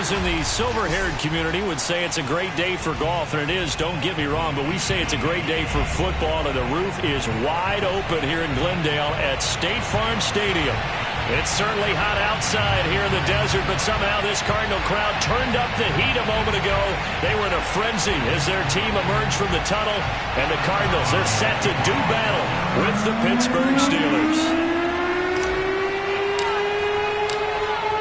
Those in the silver-haired community would say it's a great day for golf, and it is, don't get me wrong, but we say it's a great day for football, and the roof is wide open here in Glendale at State Farm Stadium. It's certainly hot outside here in the desert, but somehow this Cardinal crowd turned up the heat a moment ago. They were in a frenzy as their team emerged from the tunnel, and the Cardinals are set to do battle with the Pittsburgh Steelers.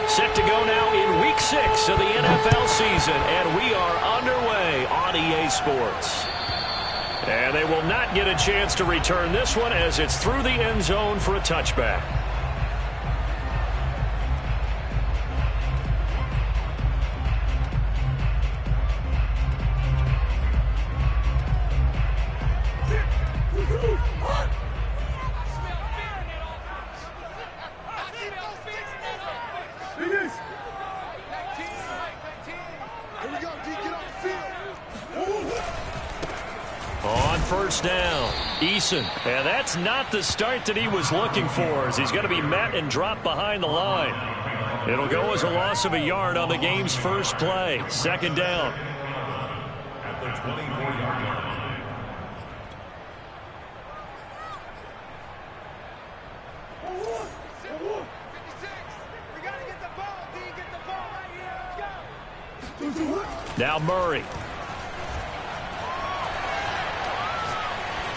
Set to go now in Week 6 of the NFL season, and we are underway on EA Sports. And they will not get a chance to return this one as it's through the end zone for a touchback. First down, Eason. And that's not the start that he was looking for, as he's going to be met and dropped behind the line. It'll go as a loss of a yard on the game's first play. Second down. At the 24-yard line. Now Murray.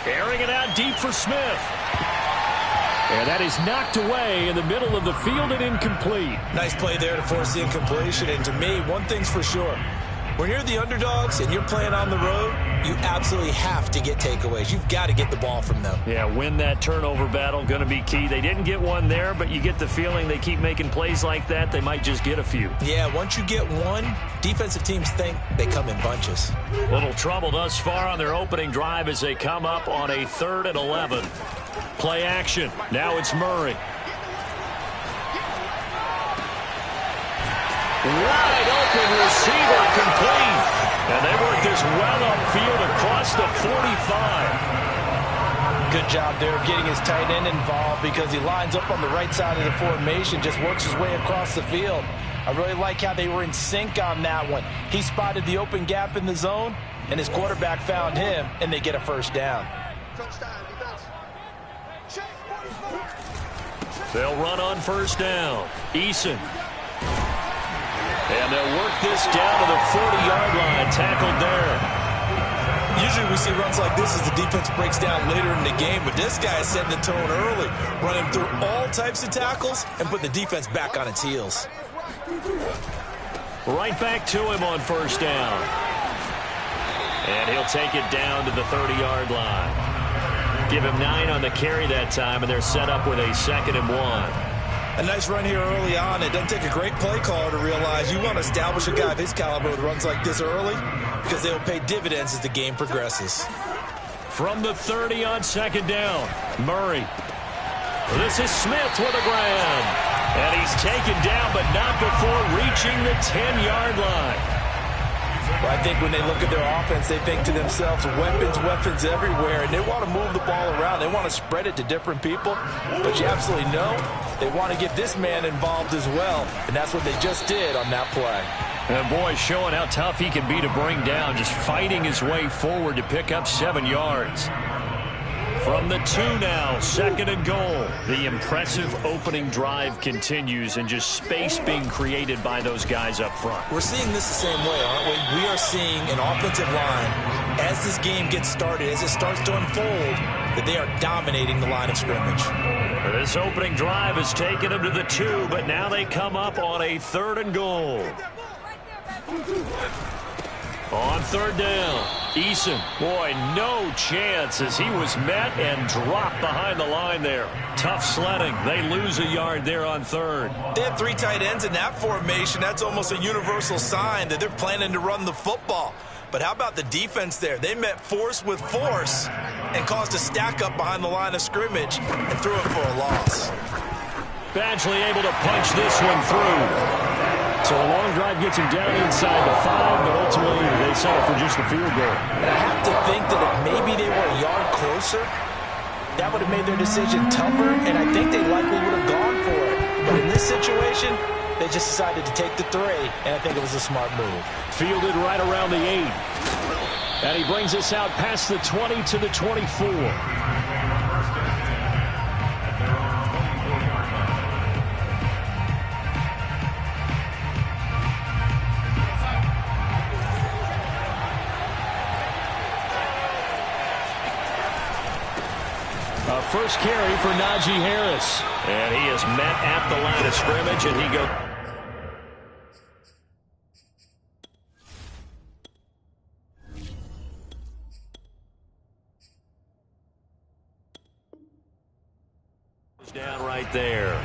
Airing it out deep for Smith. And that is knocked away in the middle of the field and incomplete. Nice play there to force the incompletion. And to me, one thing's for sure. When you're the underdogs and you're playing on the road, you absolutely have to get takeaways. You've got to get the ball from them. Yeah, win that turnover battle, going to be key. They didn't get one there, but you get the feeling they keep making plays like that, they might just get a few. Yeah, once you get one, defensive teams think they come in bunches. Little trouble thus far on their opening drive as they come up on a 3rd and 11. Play action. Now it's Murray. Wide open receiver complete. And they work this well upfield across the 45. Good job there of getting his tight end involved because he lines up on the right side of the formation, just works his way across the field. I really like how they were in sync on that one. He spotted the open gap in the zone, and his quarterback found him, and they get a first down. They'll run on first down. Eason. And they'll work this down to the 40-yard line. Tackled there. Usually we see runs like this as the defense breaks down later in the game, but this guy is setting the tone early, running through all types of tackles and put the defense back on its heels. Right back to him on first down. And he'll take it down to the 30-yard line. Give him 9 on the carry that time, and they're set up with a 2nd and 1. A nice run here early on. It doesn't take a great play caller to realize you want to establish a guy of his caliber with runs like this early because they'll pay dividends as the game progresses. From the 30 on 2nd down, Murray. This is Smith with a grab. And he's taken down, but not before reaching the 10-yard line. Well, I think when they look at their offense, they think to themselves, weapons everywhere, and they want to move the ball around. They want to spread it to different people, but you absolutely know they want to get this man involved as well, and that's what they just did on that play. And boy, showing how tough he can be to bring down, just fighting his way forward to pick up 7 yards. From the 2 now, 2nd and goal. The impressive opening drive continues and just space being created by those guys up front. We're seeing this the same way, aren't we? We are seeing an offensive line, as this game gets started, as it starts to unfold, that they are dominating the line of scrimmage. This opening drive has taken them to the 2, but now they come up on a 3rd and goal. On 3rd down, Eason. Boy, no chance as he was met and dropped behind the line there. Tough sledding. They lose a yard there on 3rd. They have 3 tight ends in that formation. That's almost a universal sign that they're planning to run the football. But how about the defense there? They met force with force and caused a stack up behind the line of scrimmage and threw it for a loss. Badgley able to punch this one through. So a long drive gets him down inside the 5, but ultimately they settle for just the field goal. And I have to think that if maybe they were a yard closer, that would have made their decision tougher, and I think they likely would have gone for it. But in this this situation, they just decided to take the 3, and I think it was a smart move. Fielded right around the 8. And he brings us out past the 20 to the 24. First carry for Najee Harris. And he is met at the line of scrimmage, and he goes. Down right there.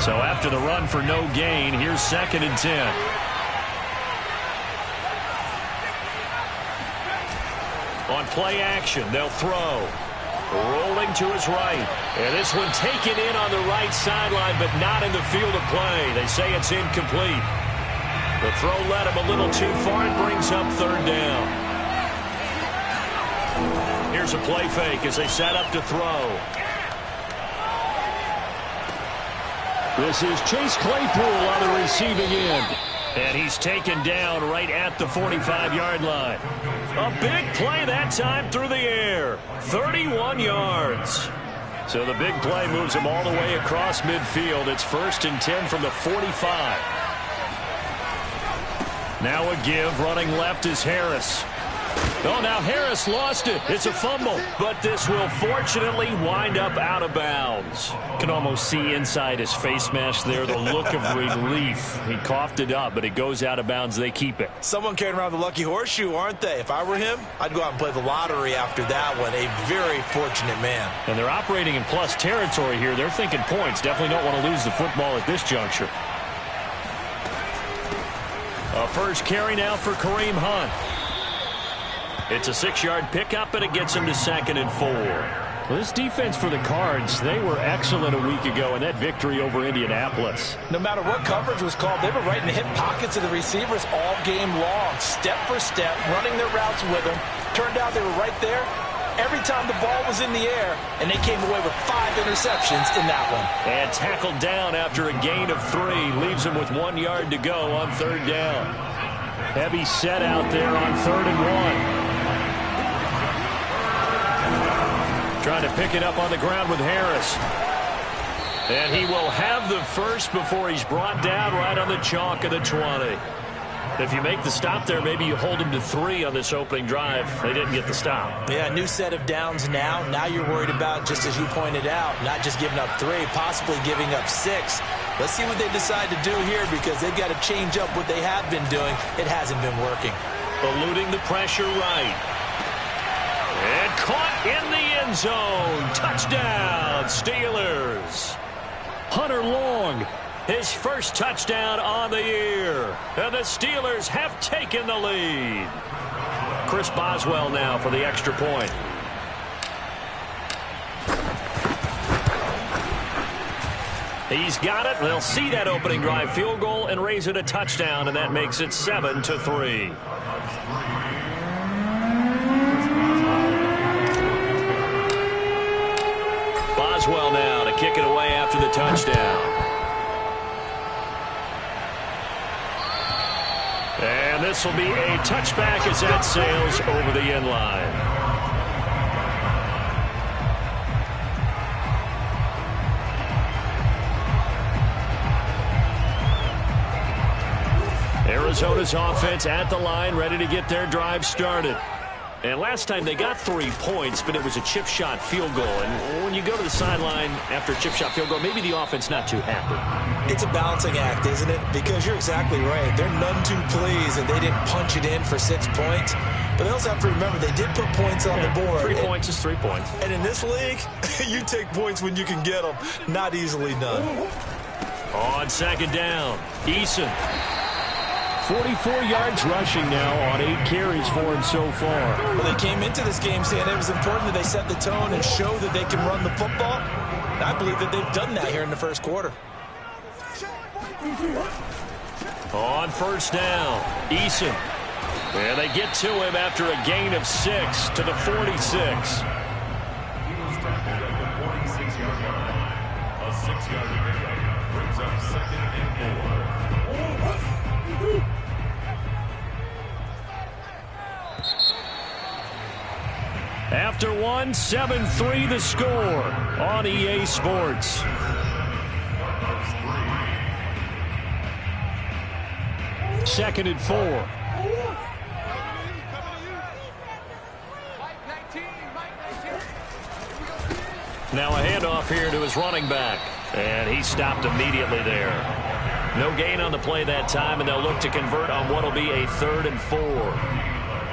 So after the run for no gain, here's 2nd and 10. On play action, they'll throw. Rolling to his right. And this one taken in on the right sideline, but not in the field of play. They say it's incomplete. The throw led him a little too far and brings up 3rd down. Here's a play fake as they set up to throw. This is Chase Claypool on the receiving end. And he's taken down right at the 45-yard line. A big play that time through the air. 31 yards. So the big play moves him all the way across midfield. It's 1st and 10 from the 45. Now a give. Running left is Harris. Oh, now Harris lost it. It's a fumble. But this will fortunately wind up out of bounds. You can almost see inside his face mask there the look of relief. He coughed it up, but it goes out of bounds. They keep it. Someone carrying around the lucky horseshoe, aren't they? If I were him, I'd go out and play the lottery after that one. A very fortunate man. And they're operating in plus territory here. They're thinking points. Definitely don't want to lose the football at this juncture. A first carry now for Kareem Hunt. It's a 6-yard pickup, and it gets him to 2nd and 4. Well, this defense for the Cards, they were excellent a week ago in that victory over Indianapolis. No matter what coverage was called, they were right in the hip pockets of the receivers all game long, step for step, running their routes with them. Turned out they were right there every time the ball was in the air, and they came away with 5 interceptions in that one. And tackled down after a gain of 3. Leaves him with 1 yard to go on 3rd down. Heavy set out there on 3rd and 1. Trying to pick it up on the ground with Harris. And he will have the first before he's brought down right on the chalk of the 20. If you make the stop there, maybe you hold him to 3 on this opening drive. They didn't get the stop. Yeah, new set of downs now. Now you're worried about, just as you pointed out, not just giving up 3, possibly giving up 6. Let's see what they decide to do here, because they've got to change up what they have been doing. It hasn't been working. Eluding the pressure right. And caught in the end zone. Touchdown, Steelers. Hunter Long, his first touchdown on the year. And the Steelers have taken the lead. Chris Boswell now for the extra point. He's got it. They'll see that opening drive field goal and raise it a touchdown, and that makes it 7-3. Boswell now to kick it away after the touchdown. And this will be a touchback as that sails over the end line. Arizona's offense at the line, ready to get their drive started. And last time they got 3 points, but it was a chip shot field goal. And when you go to the sideline after a chip shot field goal, maybe the offense not too happy. It's a balancing act, isn't it? Because you're exactly right. They're none too pleased that they didn't punch it in for 6 points. But they also have to remember they did put points on the board. 3 points is 3 points. And in this league, you take points when you can get them. Not easily done. On second down, Eason. 44 yards rushing now on 8 carries for him so far. Well, they came into this game saying it was important that they set the tone and show that they can run the football. And I believe that they've done that here in the first quarter. On first down, Eason. And they get to him after a gain of 6 to the 46. He was tackled at the 46-yard line. A 6-yard pickup brings up 2nd and 4. After one, 7-3 the score on EA Sports. Second and 4. Now a handoff here to his running back. And he stopped immediately there. No gain on the play that time, and they'll look to convert on what will be a 3rd and 4.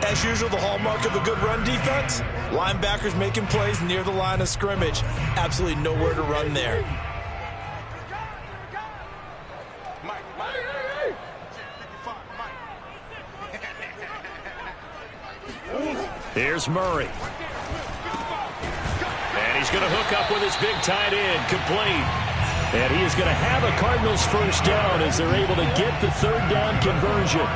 As usual, the hallmark of a good run defense, linebackers making plays near the line of scrimmage. Absolutely nowhere to run there. Here's Murray. And he's going to hook up with his big tight end, complete. And he is going to have a Cardinals first down as they're able to get the 3rd down conversion.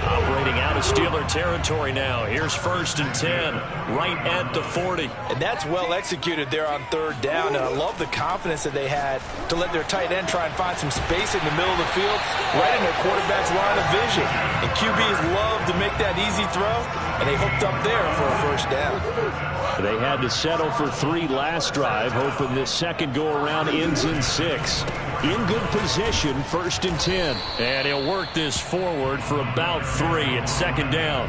Operating out of Steeler territory now. Here's 1st and 10, right at the 40. And that's well executed there on 3rd down. And I love the confidence that they had to let their tight end try and find some space in the middle of the field, right in their quarterback's line of vision. And QBs love to make that easy throw, and they hooked up there for a first down. They had to settle for 3 last drive, hoping this second go-around ends in 6. In good position, 1st and 10. And he'll work this forward for about 3 at 2nd down.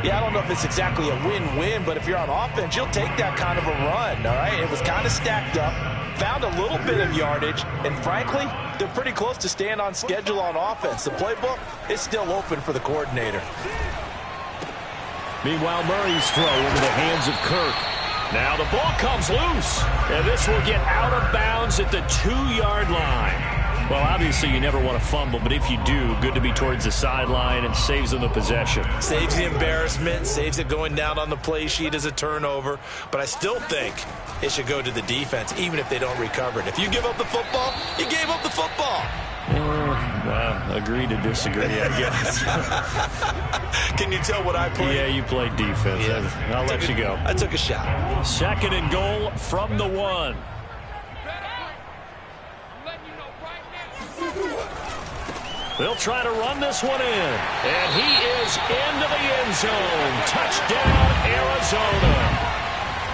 Yeah, I don't know if it's exactly a win-win, but if you're on offense, you'll take that kind of a run, all right? It was kind of stacked up, found a little bit of yardage, and frankly, they're pretty close to staying on schedule on offense. The playbook is still open for the coordinator. Meanwhile, Murray's throw into the hands of Kirk. Now the ball comes loose, and this will get out of bounds at the 2-yard line. Well, obviously you never want to fumble, but if you do, good to be towards the sideline and saves them the possession. Saves the embarrassment, saves it going down on the play sheet as a turnover, but I still think it should go to the defense, even if they don't recover it. If you give up the football, you gave up the football. Agree to disagree, I guess. Can you tell what I played? Yeah, you played defense. Yeah. I'll let you go. I took a shot. 2nd and goal from the 1. They'll try to run this one in. And he is into the end zone. Touchdown, Arizona.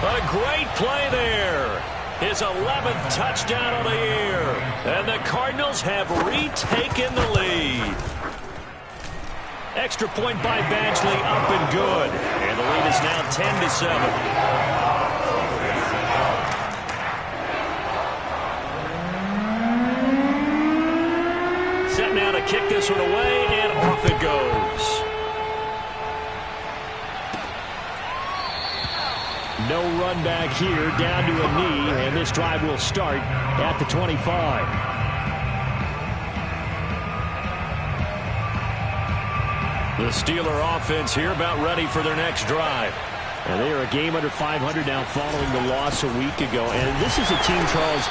A great play there. His 11th touchdown of the year. And the Cardinals have retaken the lead. Extra point by Badgley, up and good. And the lead is now 10-7. Set now to kick this one away, and off it goes. No run back here, down to a knee, and this drive will start at the 25. The Steeler offense here about ready for their next drive. And they are a game under 500 now following the loss a week ago. And this is a team, Charles,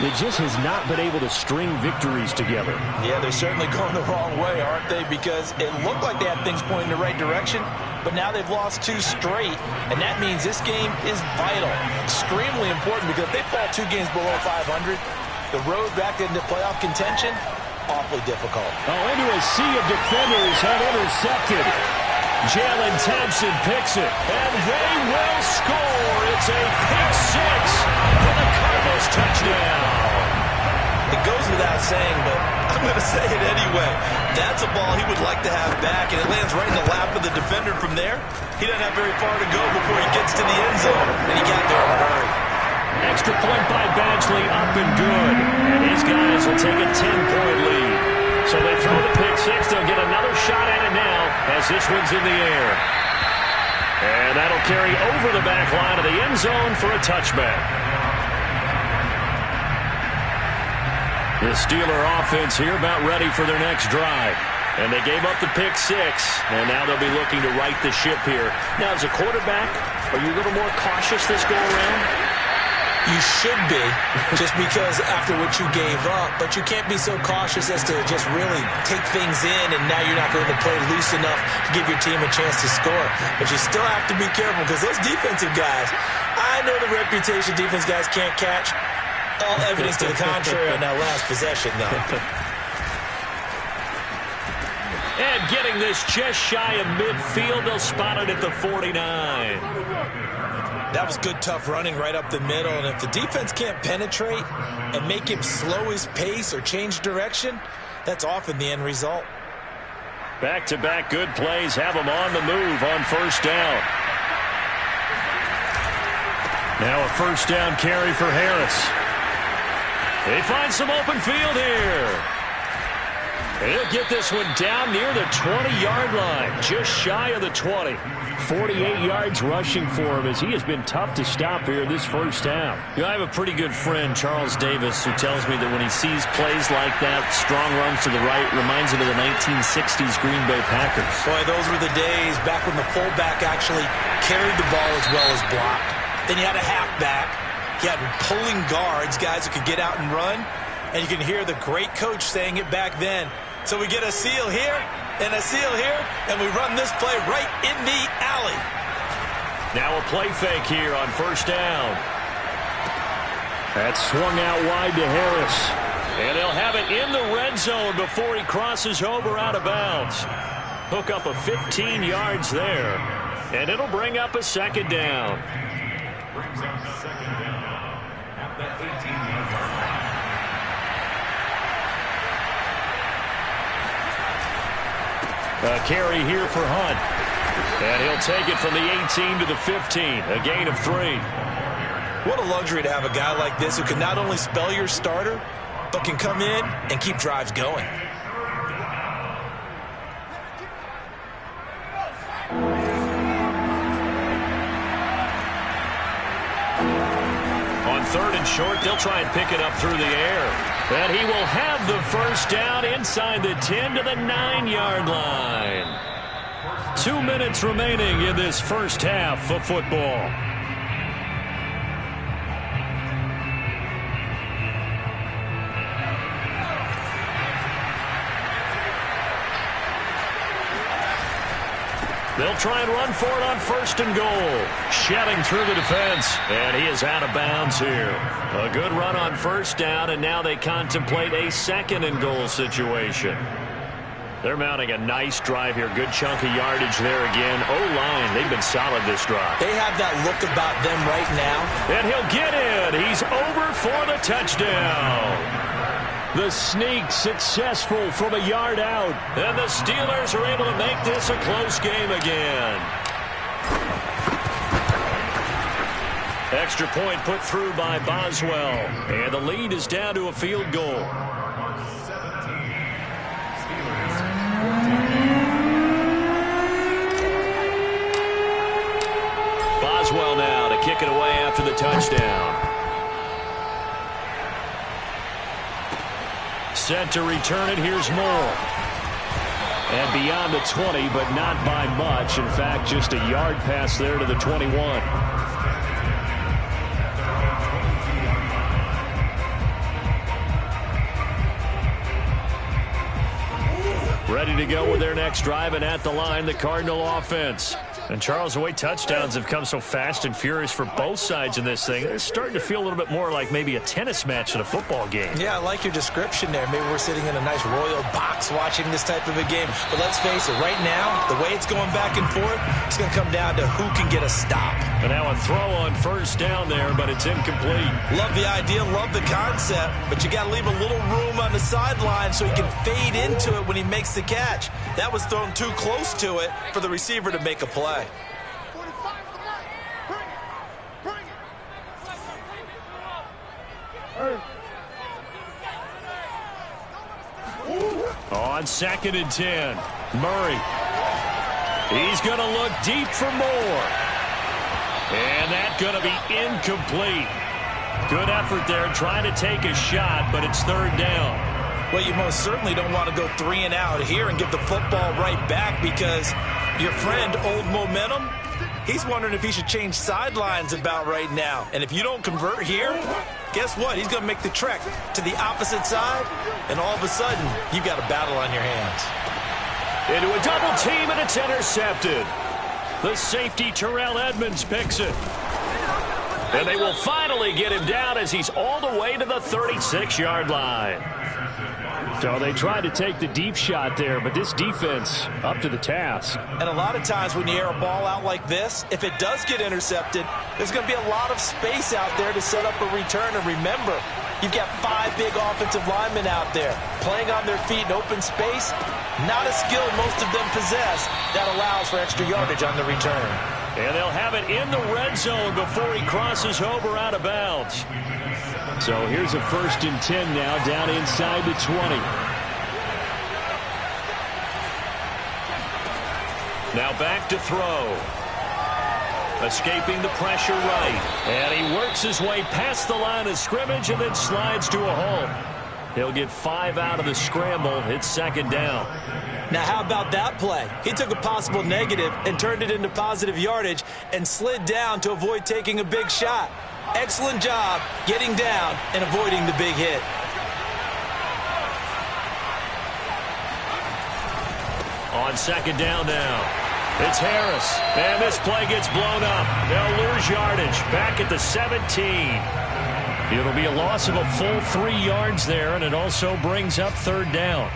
that just has not been able to string victories together. Yeah, they're certainly going the wrong way, aren't they? Because it looked like they had things pointing in the right direction, but now they've lost 2 straight, and that means this game is vital, extremely important, because if they fall 2 games below 500, the road back into playoff contention, awfully difficult. Oh, into a sea of defenders have intercepted. Jalen Thompson picks it, and they will score. It's a pick 6 for the Cardinals touchdown. It goes without saying, but I'm going to say it anyway. That's a ball he would like to have back, and it lands right in the lap of the defender from there. He doesn't have very far to go before he gets to the end zone, and he got there in a hurry. Extra point by Badgley, up and good. And his guys will take a 10-point lead. So they throw the pick 6. They'll get another shot at it now as this one's in the air. And that'll carry over the back line of the end zone for a touchback. The Steeler offense here about ready for their next drive. And they gave up the pick 6, and now they'll be looking to right the ship here. Now, as a quarterback, are you a little more cautious this go-around? You should be, just because after what you gave up, but you can't be so cautious as to just really take things in, and now you're not going to play loose enough to give your team a chance to score. But you still have to be careful, because those defensive guys, I know the reputation defense guys can't catch. All evidence to the contrary on that last possession, though. And getting this just shy of midfield, they'll spot it at the 49. That was good, tough running right up the middle. And if the defense can't penetrate and make him slow his pace or change direction, that's often the end result. Back-to-back good plays have them on the move on first down. Now a first down carry for Harris. They find some open field here. He'll get this one down near the 20-yard line, just shy of the 20. 48 yards rushing for him, as he has been tough to stop here this first half. You know, I have a pretty good friend, Charles Davis, who tells me that when he sees plays like that, strong runs to the right, reminds him of the 1960s Green Bay Packers. Boy, those were the days back when the fullback actually carried the ball as well as blocked. Then you had a halfback. You had pulling guards, guys who could get out and run. And you can hear the great coach saying it back then. So we get a seal here and a seal here, and we run this play right in the alley. Now a play fake here on first down. That's swung out wide to Harris. And they'll have it in the red zone before he crosses over out of bounds. Hook up a 15 yards there. And it'll bring up a second down. Brings up second down at the 18-yard line. A carry here for Hunt. And he'll take it from the 18 to the 15. A gain of 3. What a luxury to have a guy like this who can not only spell your starter, but can come in and keep drives going. On third and short, they'll try and pick it up through the air. And he will have the first down inside the 10 to the 9-yard line. 2 minutes remaining in this first half of football. They'll try and run for it on first and goal. Shedding through the defense. And he is out of bounds here. A good run on first down, and now they contemplate a second and goal situation. They're mounting a nice drive here. Good chunk of yardage there again. O-line, they've been solid this drive. They have that look about them right now. And he'll get in. He's over for the touchdown. The sneak successful from a yard out. And the Steelers are able to make this a close game again. Extra point put through by Boswell. And the lead is down to a field goal. Boswell now to kick it away after the touchdown. Set to return it. Here's Moore. And beyond the 20, but not by much. In fact, just a yard pass there to the 21. Ready to go with their next drive, and at the line, the Cardinal offense. And, Charles, the way touchdowns have come so fast and furious for both sides in this thing, it's starting to feel a little bit more like maybe a tennis match than a football game. Yeah, I like your description there. Maybe we're sitting in a nice royal box watching this type of a game. But let's face it, right now, the way it's going back and forth, it's going to come down to who can get a stop. And now a throw on first down there, but it's incomplete. Love the idea, love the concept, but you got to leave a little room on the sideline so he can fade into it when he makes the catch. That was thrown too close to it for the receiver to make a play. On second and 10, Murray. He's going to look deep for more. And that's going to be incomplete. Good effort there trying to take a shot, but it's third down. Well, you most certainly don't want to go 3 and out here and give the football right back, because your friend, Old Momentum, He's wondering if he should change sidelines about right now. And if you don't convert here, guess what? He's going to make the trek to the opposite side, and all of a sudden, you've got a battle on your hands. Into a double team, and it's intercepted. The safety, Terrell Edmonds, picks it. And they will finally get him down as he's all the way to the 36-yard line. So they tried to take the deep shot there, but this defense up to the task. And a lot of times when you air a ball out like this, if it does get intercepted, there's going to be a lot of space out there to set up a return. And remember, you've got 5 big offensive linemen out there playing on their feet in open space. Not a skill most of them possess that allows for extra yardage on the return. And they'll have it in the red zone before he crosses over out of bounds. So here's a 1st and 10 now down inside the 20. Now back to throw. Escaping the pressure right. And he works his way past the line of scrimmage and then slides to a halt. He'll get 5 out of the scramble. It's 2nd down. Now, how about that play? He took a possible negative and turned it into positive yardage and slid down to avoid taking a big shot. Excellent job getting down and avoiding the big hit. On 2nd down now, it's Harris. And this play gets blown up. They'll lose yardage back at the 17. It'll be a loss of a full 3 yards there, and it also brings up 3rd down.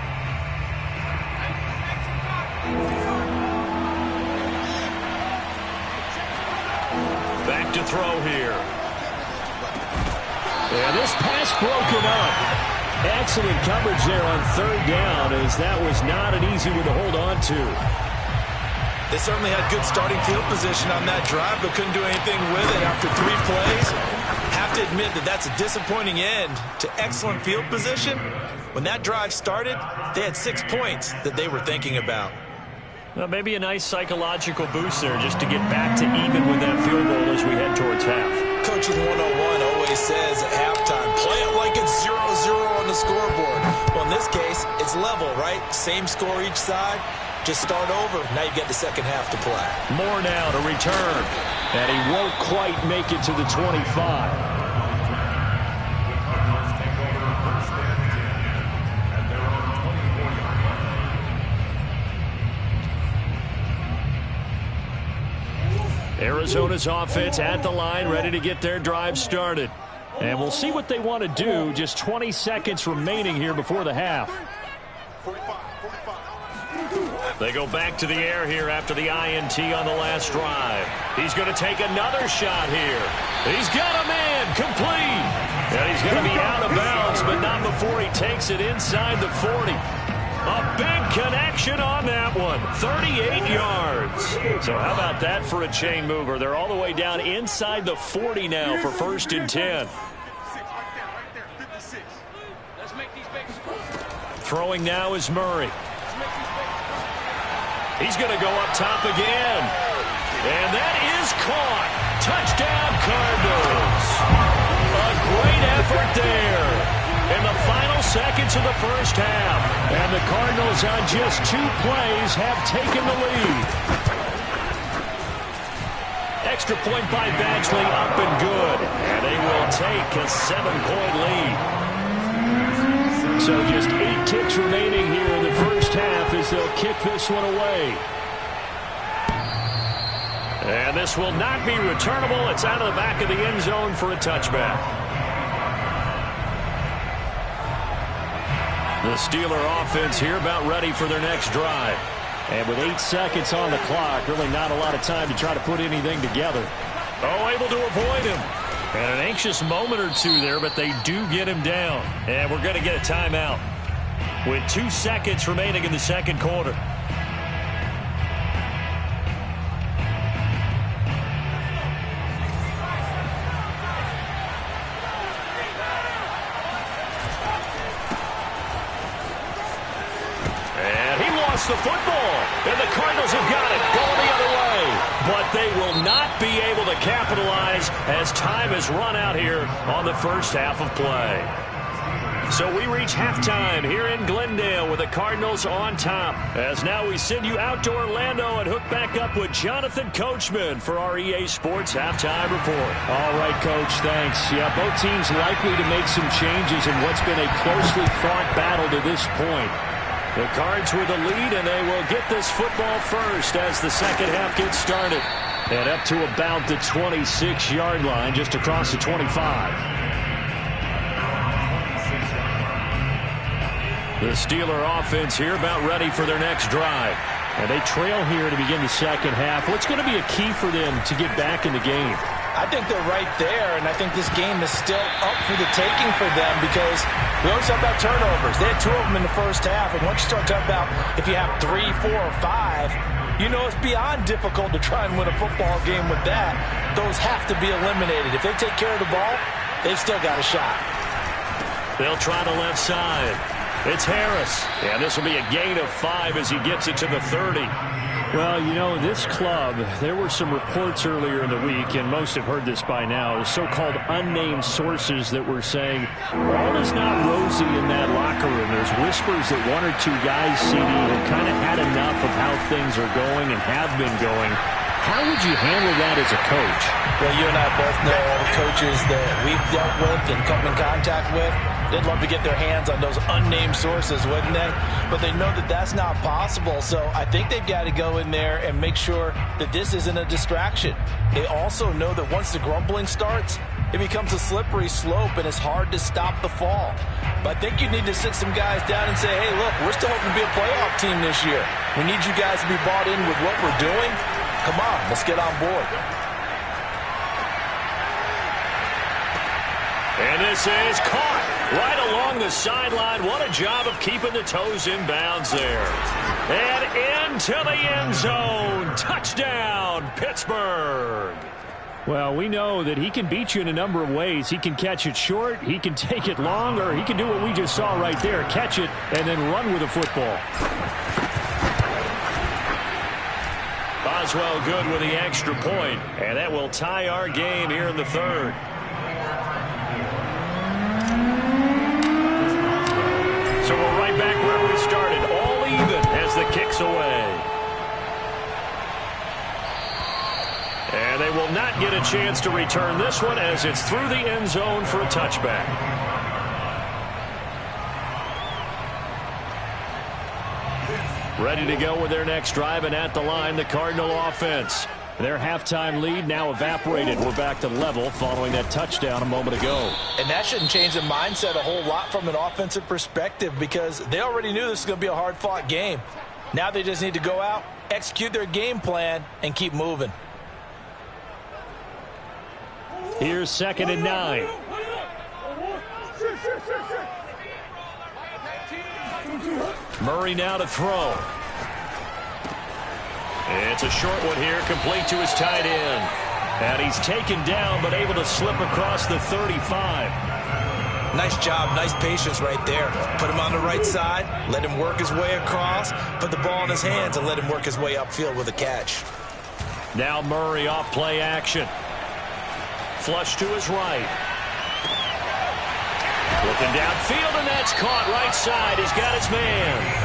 Back to throw here. And this pass broken up. Excellent coverage there on 3rd down, as that was not an easy one to hold on to. They certainly had good starting field position on that drive, but couldn't do anything with it after 3 plays. Have to admit that that's a disappointing end to excellent field position. When that drive started, they had 6 points that they were thinking about. Well, maybe a nice psychological boost there just to get back to even with that field goal as we head towards half. Coaching 101 always says at halftime, play it like it's 0-0 on the scoreboard. Well, in this case, it's level, right? Same score each side. Just start over. Now you get the second half to play. More now to return. And he won't quite make it to the 25. Arizona's offense at the line, ready to get their drive started. And we'll see what they want to do. Just 20 seconds remaining here before the half. They go back to the air here after the INT on the last drive. He's going to take another shot here. He's got a man complete. And he's going to be out of bounds, but not before he takes it inside the 40. A big connection on that one. 38 yards. So how about that for a chain mover? They're all the way down inside the 40 now for 1st and 10. Throwing now is Murray. He's going to go up top again. And that is caught. Touchdown, Cardinals. A great effort there in the final seconds of the first half. And the Cardinals on just 2 plays have taken the lead. Extra point by Badgley, up and good. And they will take a 7-point lead. So just 8 kicks remaining here in the first half as they'll kick this one away. And this will not be returnable. It's out of the back of the end zone for a touchback. The Steeler offense here about ready for their next drive. And with 8 seconds on the clock, really not a lot of time to try to put anything together. Oh, able to avoid him. And an anxious moment or two there, but they do get him down. And we're going to get a timeout with 2 seconds remaining in the second quarter. And he lost the football. And the Cardinals have got it going the other way. But they will not be able to capitalize as time has run out here on the first half of play. So we reach halftime here in Glendale with the Cardinals on top. As now we send you out to Orlando and hook back up with Jonathan Coachman for our EA Sports Halftime Report. All right, Coach, thanks. Yeah, both teams likely to make some changes in what's been a closely fought battle to this point. The Cards with the lead, and they will get this football first as the second half gets started. And up to about the 26-yard line, just across the 25. The Steeler offense here about ready for their next drive. And they trail here to begin the second half. What's going to be a key for them to get back in the game? I think they're right there, and I think this game is still up for the taking for them because we always talk about turnovers. They had 2 of them in the first half, and once you start talking about if you have 3, 4, or 5, you know it's beyond difficult to try and win a football game with that. Those have to be eliminated. If they take care of the ball, they've still got a shot. They'll try the left side. It's Harris. And this will be a gain of 5 as he gets it to the 30. Well, you know, this club, there were some reports earlier in the week, and most have heard this by now, the so-called unnamed sources that were saying, all is not rosy in that locker room. There's whispers that 1 or 2 guys, CD, have kind of had enough of how things are going and have been going. How would you handle that as a coach? Well, you and I both know all the coaches that we've dealt with and come in contact with. They'd love to get their hands on those unnamed sources, wouldn't they? But they know that that's not possible, so I think they've got to go in there and make sure that this isn't a distraction. They also know that once the grumbling starts, it becomes a slippery slope, and it's hard to stop the fall. But I think you need to sit some guys down and say, hey, look, we're still hoping to be a playoff team this year. We need you guys to be bought in with what we're doing. Come on, let's get on board. And this is caught right along the sideline. What a job of keeping the toes in bounds there. And into the end zone. Touchdown, Pittsburgh. Well, we know that he can beat you in a number of ways. He can catch it short, he can take it long, or he can do what we just saw right there, catch it and then run with the football. Boswell good with the extra point, and that will tie our game here in the third. So we're right back where we started, all even as the kick's away. And they will not get a chance to return this one as it's through the end zone for a touchback. Ready to go with their next drive, and at the line, the Cardinal offense. Their halftime lead now evaporated. We're back to level following that touchdown a moment ago. And that shouldn't change the mindset a whole lot from an offensive perspective because they already knew this was going to be a hard-fought game. Now they just need to go out, execute their game plan, and keep moving. Here's 2nd and 9. Murray now to throw. It's a short one here, complete to his tight end. And he's taken down, but able to slip across the 35. Nice job, nice patience right there. Put him on the right side, let him work his way across, put the ball in his hands, and let him work his way upfield with a catch. Now Murray off play action. Flush to his right. Looking downfield, and that's caught right side. He's got his man.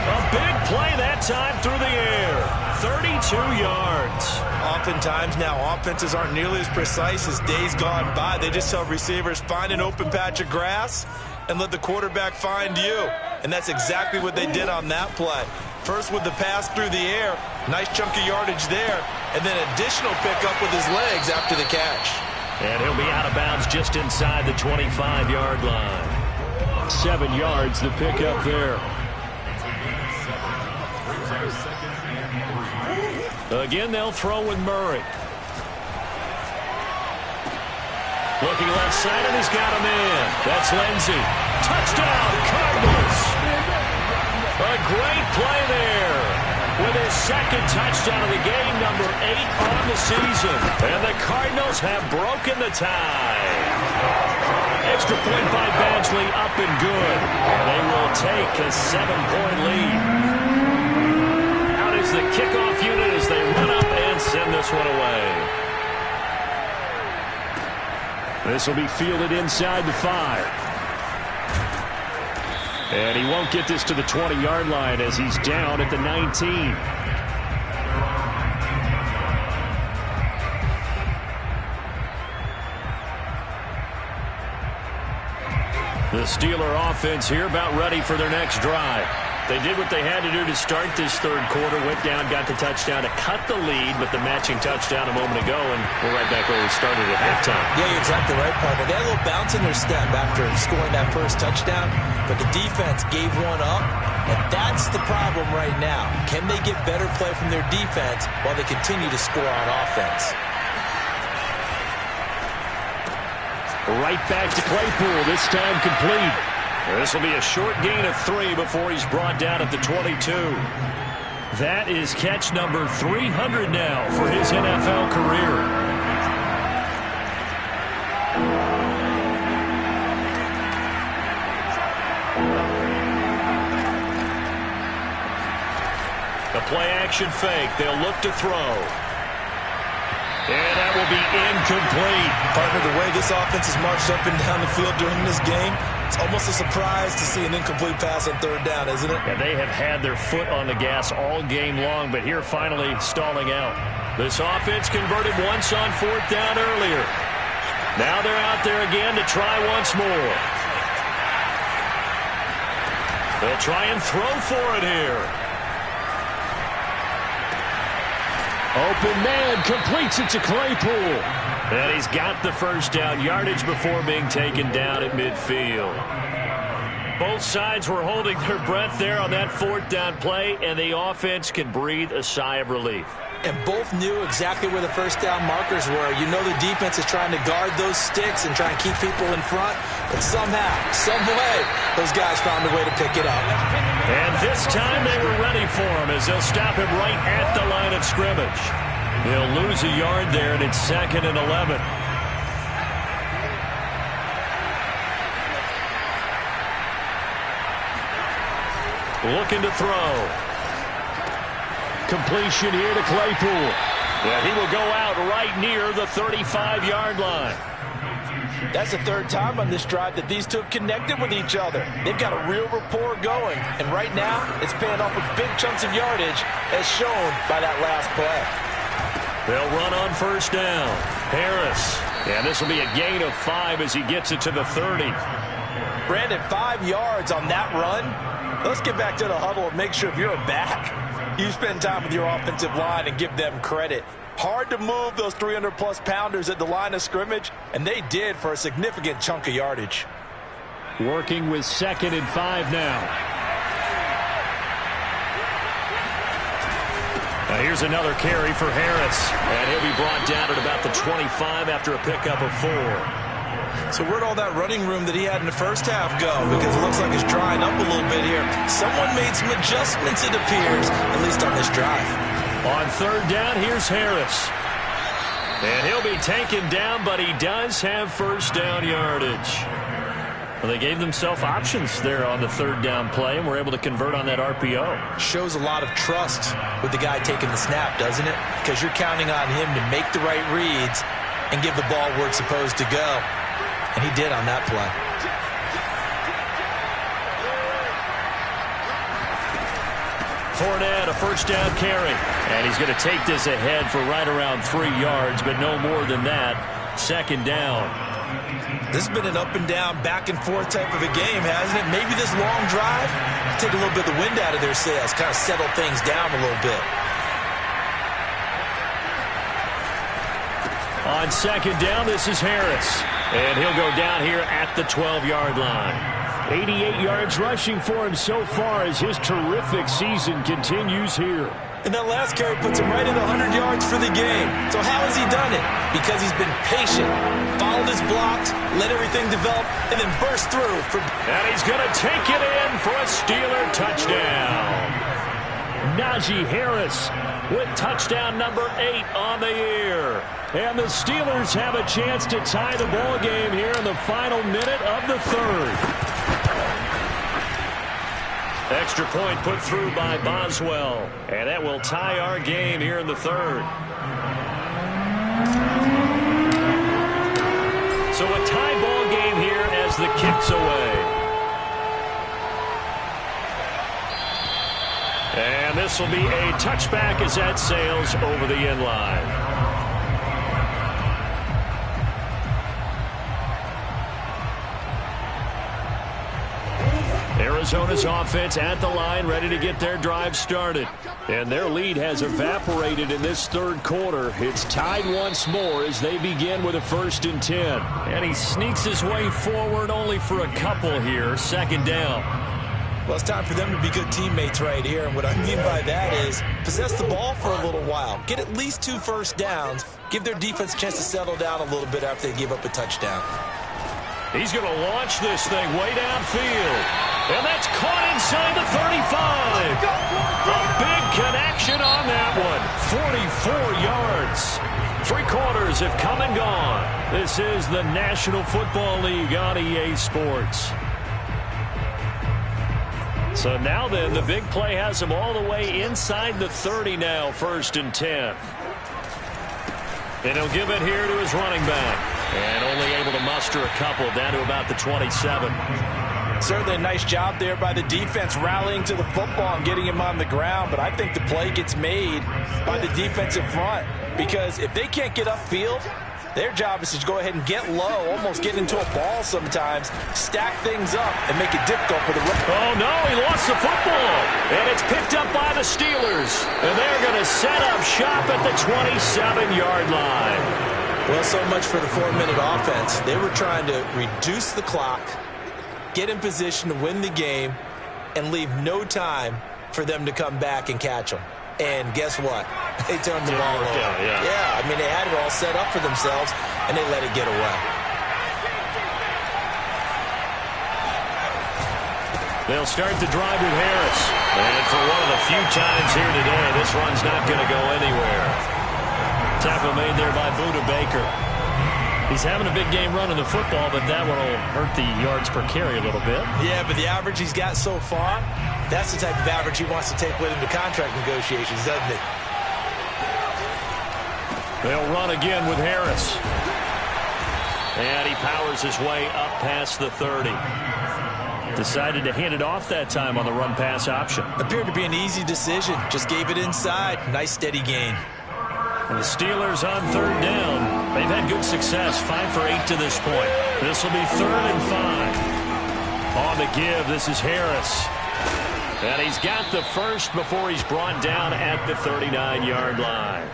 A big play that time through the air. 32 yards. Oftentimes now, offenses aren't nearly as precise as days gone by. They just tell receivers, find an open patch of grass and let the quarterback find you. And that's exactly what they did on that play. First with the pass through the air, nice chunk of yardage there, and then additional pickup with his legs after the catch. And he'll be out of bounds just inside the 25-yard line. 7 yards, the pickup there. Again, they'll throw with Murray. Looking left side, and he's got him in. That's Lindsey. Touchdown, Cardinals. A great play there with his second touchdown of the game, number 8 on the season. And the Cardinals have broken the tie. Extra point by Badgley, up and good. And they will take a 7-point lead. Out is the kickoff unit as they run up and send this one away. This will be fielded inside the 5. And he won't get this to the 20-yard line as he's down at the 19. The Steeler offense here about ready for their next drive. They did what they had to do to start this third quarter, went down, got the touchdown to cut the lead with the matching touchdown a moment ago, and we're right back where we started at halftime. Yeah, you're exactly right, partner. They had a little bounce in their step after scoring that first touchdown, but the defense gave one up, and that's the problem right now. Can they get better play from their defense while they continue to score on offense? Right back to Claypool, this time complete. This will be a short gain of 3 before he's brought down at the 22. That is catch number 300 now for his NFL career. The play-action fake. They'll look to throw. And that will be incomplete. Partner, the way this offense has marched up and down the field during this game, it's almost a surprise to see an incomplete pass on third down, isn't it? And they have had their foot on the gas all game long, but here finally stalling out. This offense converted once on fourth down earlier. Now they're out there again to try once more. They'll try and throw for it here. Open man, completes it to Claypool. And he's got the first down yardage before being taken down at midfield. Both sides were holding their breath there on that fourth down play, and the offense can breathe a sigh of relief. And both knew exactly where the first down markers were. You know the defense is trying to guard those sticks and try and keep people in front. But somehow, some way, those guys found a way to pick it up. And this time they were ready for him as they'll stop him right at the line of scrimmage. They'll lose a yard there, and it's 2nd and 11. Looking to throw. Completion here to Claypool. Yeah, he will go out right near the 35-yard line. That's the third time on this drive that these two have connected with each other. They've got a real rapport going, and right now it's paying off with big chunks of yardage as shown by that last play. They'll run on first down. Harris. And this will be a gain of 5 as he gets it to the 30. Brandon, 5 yards on that run. Let's get back to the huddle and make sure if you're a back, you spend time with your offensive line and give them credit. Hard to move those 300-plus pounders at the line of scrimmage, and they did for a significant chunk of yardage. Working with 2nd and 5 now. Now here's another carry for Harris, and he'll be brought down at about the 25 after a pickup of 4. So where'd all that running room that he had in the first half go? Because it looks like it's drying up a little bit here. Someone made some adjustments, it appears, at least on this drive. On third down, here's Harris. And he'll be taken down, but he does have first down yardage. Well, they gave themselves options there on the third down play and were able to convert on that RPO. Shows a lot of trust with the guy taking the snap, doesn't it? Because you're counting on him to make the right reads and give the ball where it's supposed to go. And he did on that play. Fournette, a first down carry. And he's going to take this ahead for right around 3 yards, but no more than that. 2nd down. This has been an up and down, back and forth type of a game, hasn't it? Maybe this long drive take a little bit of the wind out of their sails, kind of settle things down a little bit. On 2nd down, this is Harris. And he'll go down here at the 12-yard line. 88 yards rushing for him so far as his terrific season continues here. And that last carry puts him right at 100 yards for the game. So how has he done it? Because he's been patient, followed his blocks, let everything develop, and then burst through. And he's going to take it in for a Steeler touchdown. Najee Harris with touchdown number 8 on the year. And the Steelers have a chance to tie the ball game here in the final minute of the third. Extra point put through by Boswell. And that will tie our game here in the third. So a tie ball game here as the kick's away. And this will be a touchback as that sails over the end line. Arizona's offense at the line, ready to get their drive started. And their lead has evaporated in this third quarter. It's tied once more as they begin with a 1st and 10. And he sneaks his way forward only for a couple here. 2nd down. Well, it's time for them to be good teammates right here. And what I mean by that is possess the ball for a little while. Get at least 2 first downs. Give their defense a chance to settle down a little bit after they give up a touchdown. He's going to launch this thing way downfield. And that's caught inside the 35. A big connection on that one. 44 yards. 3 quarters have come and gone. This is the National Football League on EA Sports. So now then, the big play has him all the way inside the 30 now, 1st and 10. And he'll give it here to his running back. And only able to muster a couple down to about the 27. Certainly a nice job there by the defense rallying to the football and getting him on the ground. But I think the play gets made by the defensive front. Because if they can't get upfield, their job is to go ahead and get low, almost get into a ball sometimes, stack things up, and make it difficult for the run. Oh, no, he lost the football. And it's picked up by the Steelers. And they're going to set up shop at the 27-yard line. Well, so much for the 4-minute offense. They were trying to reduce the clock, get in position to win the game, and leave no time for them to come back and catch them. And guess what? They turned the ball over. Yeah, I mean, they had it all set up for themselves, and they let it get away. They'll start the drive with Harris. And for one of the few times here today, this run's not going to go anywhere. Tackle made there by Budda Baker. He's having a big game running the football, but that one will hurt the yards per carry a little bit. Yeah, but the average he's got so far, that's the type of average he wants to take with him to contract negotiations, doesn't he? They'll run again with Harris. And he powers his way up past the 30. Decided to hand it off that time on the run-pass option. Appeared to be an easy decision. Just gave it inside. Nice steady gain. And the Steelers on 3rd down. They've had good success, 5 for 8 to this point. This will be 3rd and 5. On the give, this is Harris. And he's got the first before he's brought down at the 39-yard line.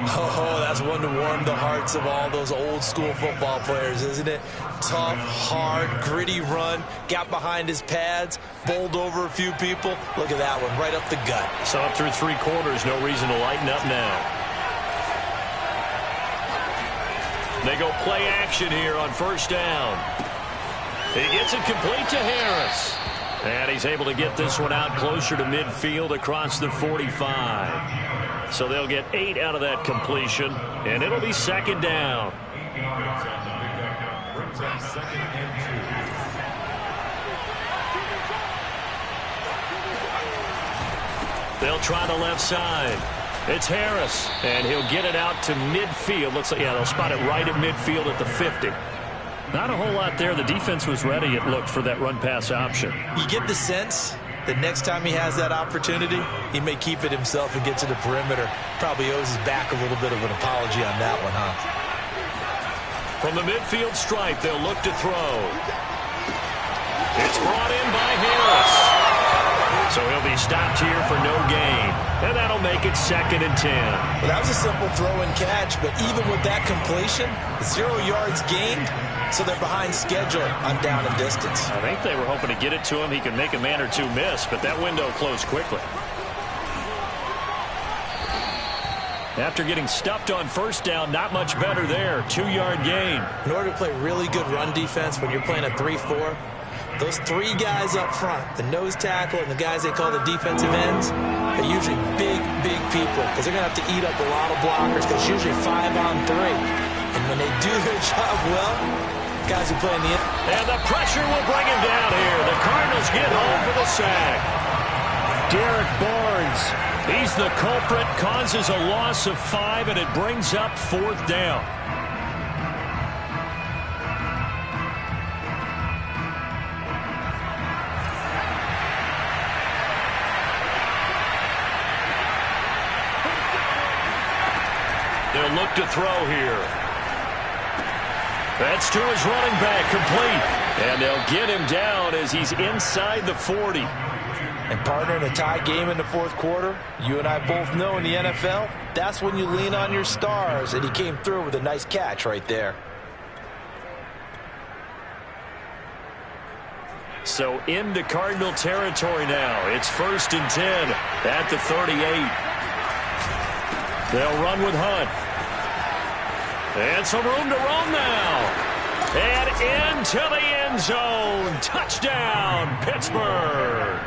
Oh, that's one to warm the hearts of all those old-school football players, isn't it? Tough, hard, gritty run. Got behind his pads, bowled over a few people. Look at that one, right up the gut. So up through 3 quarters, no reason to lighten up now. They go play action here on 1st down. He gets it complete to Harris. And he's able to get this one out closer to midfield across the 45. So they'll get 8 out of that completion, and it'll be 2nd down. They'll try the left side. It's Harris, and he'll get it out to midfield. Looks like, yeah, they'll spot it right at midfield at the 50. Not a whole lot there. The defense was ready, it looked, for that run-pass option. You get the sense that next time he has that opportunity, he may keep it himself and get to the perimeter. Probably owes his back a little bit of an apology on that one, huh? From the midfield stripe, they'll look to throw. It's brought in by Harris. So he'll be stopped here for no gain. And that'll make it 2nd and 10. Well, that was a simple throw and catch, but even with that completion, 0 yards gained, so they're behind schedule on down and distance. I think they were hoping to get it to him. He could make a man or two miss, but that window closed quickly. After getting stuffed on 1st down, not much better there. 2-yard gain. In order to play really good run defense when you're playing a 3-4, those 3 guys up front, the nose tackle and the guys they call the defensive ends, are usually big, big people because they're going to have to eat up a lot of blockers because it's usually 5 on 3. And when they do their job well, guys who play in the end. And the pressure will bring him down here. The Cardinals get home for the sack. Derek Barnes, he's the culprit, causes a loss of 5, and it brings up 4th down. will look to throw here. That's to his running back, complete. And they'll get him down as he's inside the 40. And partner, in a tie game in the fourth quarter, you and I both know in the NFL, that's when you lean on your stars. And he came through with a nice catch right there. So into Cardinal territory now. It's 1st and 10 at the 38. They'll run with Hunt. And some room to run now. And into the end zone. Touchdown, Pittsburgh.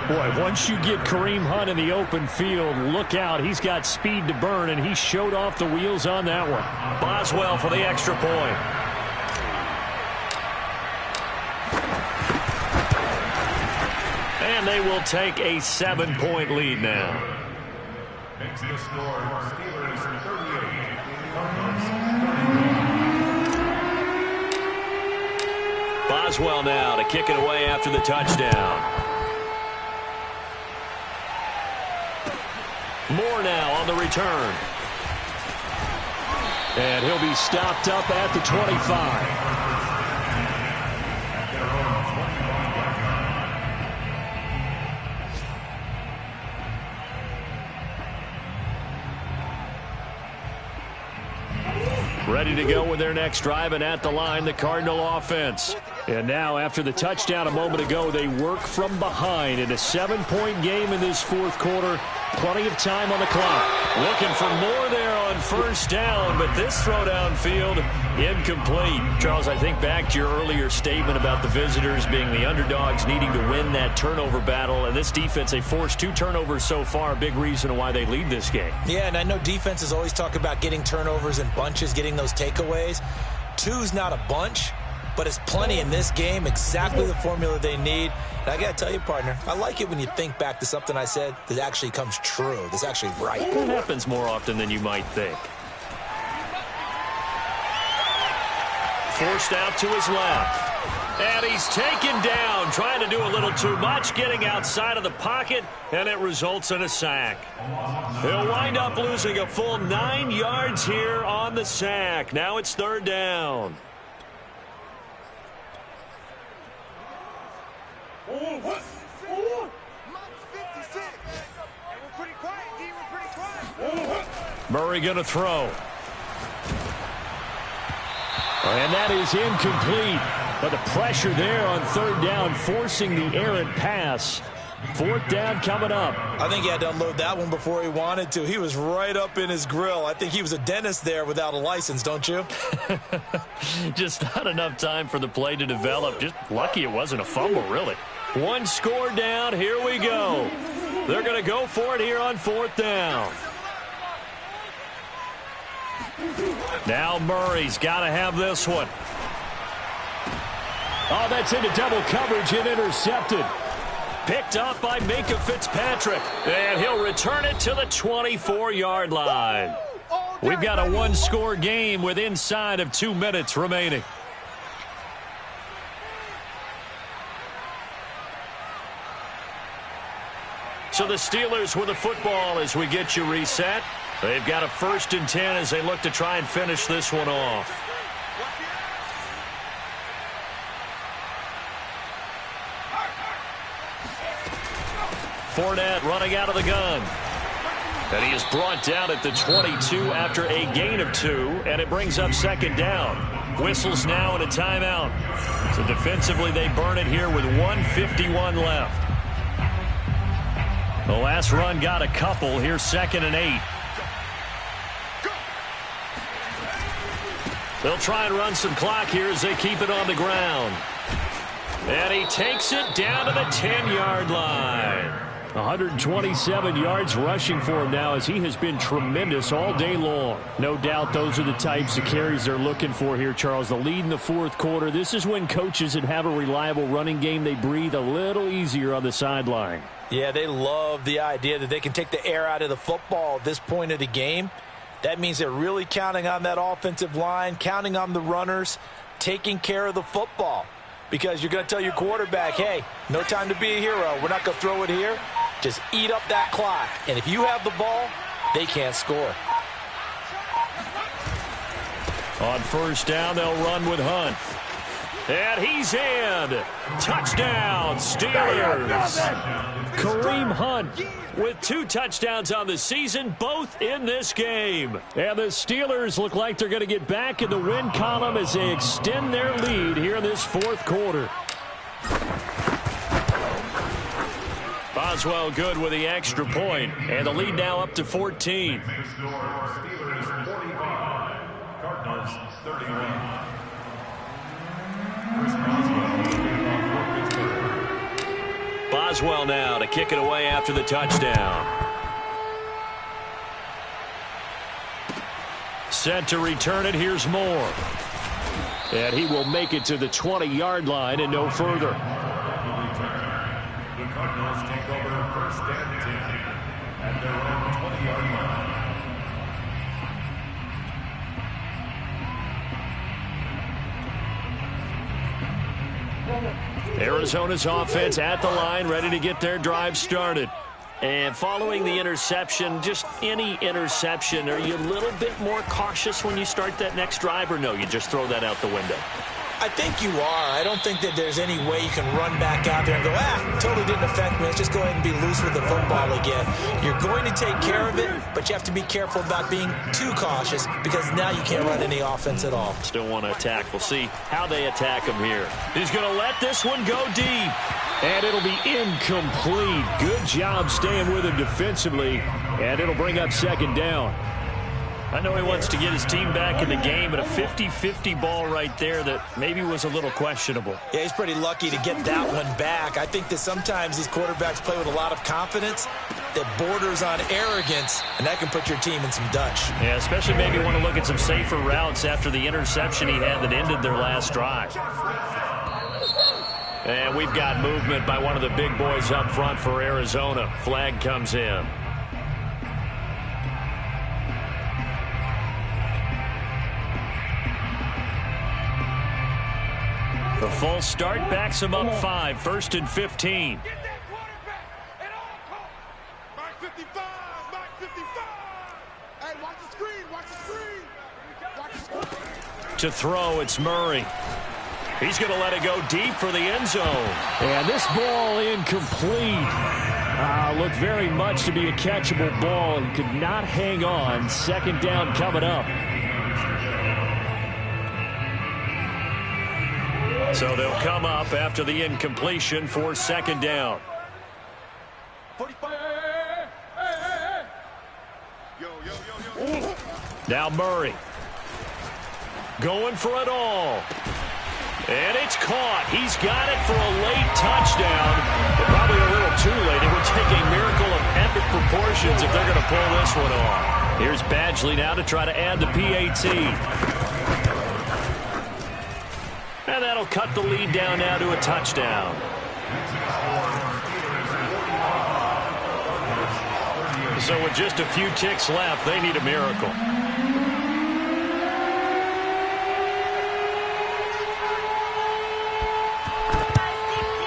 Boy, once you get Kareem Hunt in the open field, look out. He's got speed to burn, and he showed off the wheels on that one. Boswell for the extra point. And they will take a 7-point lead now. Makes the score Steelers 38. Boswell now to kick it away after the touchdown. Moore now on the return. And he'll be stopped up at the 25. Ready to go with their next drive, and at the line, the Cardinal offense. And now, after the touchdown a moment ago, they work from behind in a 7-point game in this fourth quarter. Plenty of time on the clock. Looking for more there on first down, but this throw downfield, incomplete. Charles, I think back to your earlier statement about the visitors being the underdogs needing to win that turnover battle, and this defense, they forced 2 turnovers so far, a big reason why they lead this game. Yeah, and I know defenses always talk about getting turnovers in bunches, getting those takeaways. 2's not a bunch, but it's plenty in this game, exactly the formula they need. And I got to tell you, partner, I like it when you think back to something I said that actually comes true, that's actually right. That happens more often than you might think. Forced out to his left. And he's taken down, trying to do a little too much, getting outside of the pocket, and it results in a sack. He'll wind up losing a full 9 yards here on the sack. Now it's 3rd down. Murray going to throw. And that is incomplete. But the pressure there on 3rd down, forcing the errant pass. 4th down coming up. I think he had to unload that one before he wanted to. He was right up in his grill. I think he was a dentist there without a license, don't you? Just not enough time for the play to develop. Just lucky it wasn't a fumble, really. 1 score down. Here we go. They're going to go for it here on 4th down. Now Murray's got to have this one. Oh, that's into double coverage and intercepted. Picked up by Minkah Fitzpatrick. And he'll return it to the 24-yard line. We've got a 1-score game with inside of 2 minutes remaining. So the Steelers with the football as we get you reset. They've got a 1st and 10 as they look to try and finish this one off. Fournette running out of the gun. And he is brought down at the 22 after a gain of 2, and it brings up 2nd down. Whistles now and a timeout. So defensively they burn it here with 1:51 left. The last run got a couple. Here's 2nd and 8. They'll try and run some clock here as they keep it on the ground. And he takes it down to the 10-yard line. 127 yards rushing for him now as he has been tremendous all day long. No doubt those are the types of carries they're looking for here, Charles. The lead in the fourth quarter. This is when coaches that have a reliable running game, they breathe a little easier on the sideline. Yeah, they love the idea that they can take the air out of the football at this point of the game. That means they're really counting on that offensive line, counting on the runners, taking care of the football. Because you're going to tell your quarterback, hey, no time to be a hero. We're not going to throw it here. Just eat up that clock. And if you have the ball, they can't score. On first down, they'll run with Hunt. And he's in. Touchdown, Steelers. Kareem Hunt with 2 touchdowns on the season, both in this game. And the Steelers look like they're going to get back in the win column as they extend their lead here in this fourth quarter. Boswell good with the extra point, and the lead now up to 14. Steelers 45, Cardinals 31. Boswell now to kick it away after the touchdown. Set to return it. Here's Moore. And he will make it to the 20-yard line and no further. The Cardinals take over first and 10 at their own 20-yard line. Arizona's offense at the line, ready to get their drive started. And following the interception, just any interception, are you a little bit more cautious when you start that next drive, or no, you just throw that out the window? I think you are. I don't think that there's any way you can run back out there and go, totally didn't affect me. Let's just go ahead and be loose with the football again. You're going to take care of it, but you have to be careful about being too cautious because now you can't run any offense at all. Still want to attack. We'll see how they attack him here. He's going to let this one go deep. And it'll be incomplete. Good job staying with him defensively. And it'll bring up second down. I know he wants to get his team back in the game, but a 50-50 ball right there that maybe was a little questionable. Yeah, he's pretty lucky to get that one back. I think that sometimes these quarterbacks play with a lot of confidence that borders on arrogance, and that can put your team in some Dutch. Yeah, especially maybe want to look at some safer routes after the interception he had that ended their last drive. And we've got movement by one of the big boys up front for Arizona. Flag comes in. The full start backs him up 5, 1st and 15. Get that quarterback at all costs. Mark 55, Mark 55. Hey, watch the screen, watch the screen. Watch the screen. To throw, it's Murray. He's going to let it go deep for the end zone. And this ball incomplete. Looked very much to be a catchable ball and could not hang on. Second down coming up. So they'll come up after the incompletion for second down. 45. Yo. Now Murray. Going for it all. And it's caught. He's got it for a late touchdown. But probably a little too late. It would take a miracle of epic proportions if they're going to pull this one off. Here's Badgley now to try to add the PAT. And that'll cut the lead down now to a touchdown. So with just a few ticks left, they need a miracle.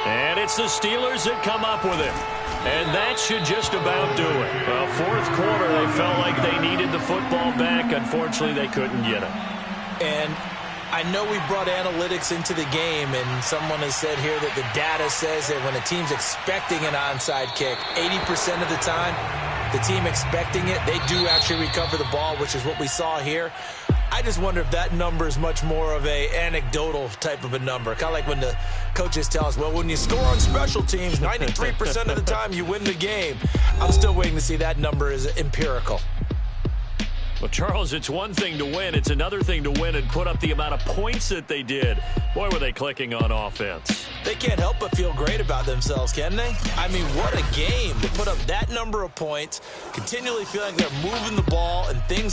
And it's the Steelers that come up with it. And that should just about do it. Well, fourth quarter, they felt like they needed the football back. Unfortunately, they couldn't get it. And I know we brought analytics into the game, and someone has said here that the data says that when a team's expecting an onside kick, 80% of the time, the team expecting it, they do actually recover the ball, which is what we saw here. I just wonder if that number is much more of a anecdotal type of a number. Kind of like when the coaches tell us, well, when you score on special teams, 93% of the time you win the game. I'm still waiting to see that number is empirical. Well, Charles, it's one thing to win. It's another thing to win and put up the amount of points that they did. Boy, were they clicking on offense. They can't help but feel great about themselves, can they? I mean, what a game to put up that number of points, continually feeling like they're moving the ball and things